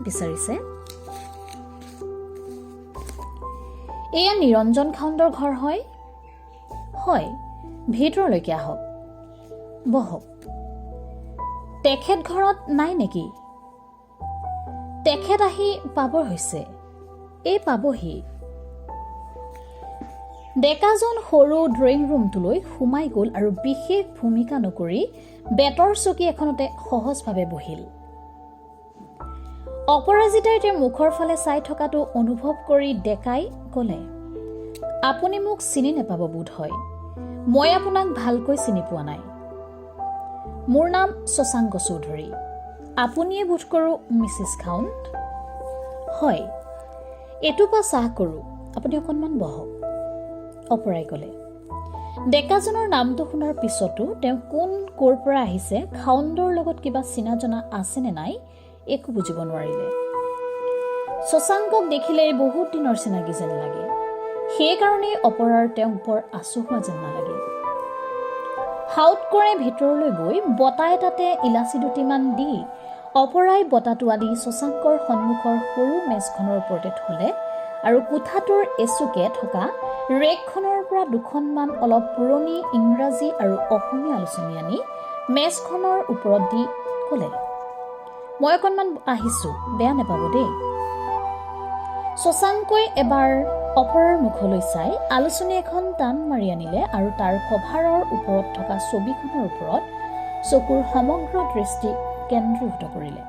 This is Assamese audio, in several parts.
বিচাৰিছে। এয়া নিৰঞ্জন খাউণ্ডৰ ঘৰ হয়? হয়, ভিতৰলৈকে আহক, বহক। তেখেত ঘৰত নাই নেকি? তেখেত আহি পাবৰ হৈছে, এই পাবহি। ডেকাজন সৰু ড্ৰয়িং ৰুমটোলৈ সোমাই গ'ল আৰু বিশেষ ভূমিকা নকৰি বেতৰ চকী এখনতে সহজভাৱে বহিল। অপৰাজিতাই তেওঁৰ মুখৰ ফালে চাই থকাটো অনুভৱ কৰি ডেকাই ক'লে, আপুনি মোক চিনি নাপাব বোধ হয়, মই আপোনাক ভালকৈ চিনি পোৱা নাই। মোৰ নাম শশাংক চৌধুৰী, আপুনিয়ে বোধ কৰোঁ মিছেছ খাউণ্ড? হয়, এটোপা চাহ কৰোঁ, আপুনি অকণমান বহক, অপৰাই ক'লে। ডেকাজনৰ নামটো শুনাৰ পিছতো তেওঁ কোন ক'ৰ পৰা আহিছে, খাউণ্ডৰ লগত কিবা চিনা জনা আছেনে নাই একো বুজিব নোৱাৰিলে। শশাংকক দেখিলেই বহুত দিনৰ চিনাকি যেন লাগে, সেইকাৰণেই অপৰাৰ তেওঁক বৰ আচহুৱা যেন নালাগে। হাউত কৰে ভিতৰলৈ গৈ বঁটা এটাতে ইলাচি দুটিমান দি অপৰাই বঁটাটো আদি শশাংকৰ সন্মুখৰ সৰু মেজখনৰ ওপৰতে থলে আৰু কোঠাটোৰ এচুকে থকা ৰেকখনৰ পৰা দুখনমান অলপ পুৰণি ইংৰাজী আৰু অসমীয়া আলোচনী আনি মেজখনৰ ওপৰত দি ক'লে, মই অকণমান আহিছোঁ, বেয়া নাপাব দেই। শশাংকই এবাৰ অপৰাৰ মুখলৈ চাই আলোচনী এখন টান মাৰি আনিলে আৰু তাৰ কভাৰৰ ওপৰত থকা ছবিখনৰ ওপৰত চকুৰ সমগ্ৰ দৃষ্টি কেন্দ্ৰীভূত কৰিলে।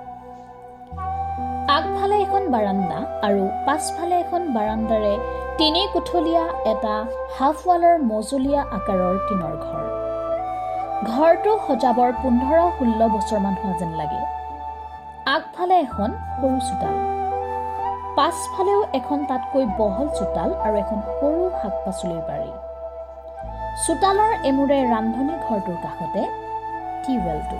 আগফালে এখন বাৰাণ্ডা আৰু পাছফালে এখন বাৰাণ্ডাৰে তিনি কোঠলীয়া এটা হাফৱালৰ মজলীয়া আকাৰৰ টিনৰ ঘৰ। ঘৰটো সজাবৰ 15-16 বছৰমান হোৱা যেন লাগে। আগফালে এখন সৰু চোতাল, পাছফালেও এখন তাতকৈ বহল চোতাল আৰু এখন সৰু শাক পাচলিৰ বাৰী। চোতালৰ এমূৰে ৰান্ধনী ঘৰটোৰ কাষতে টিউবৱেলটো।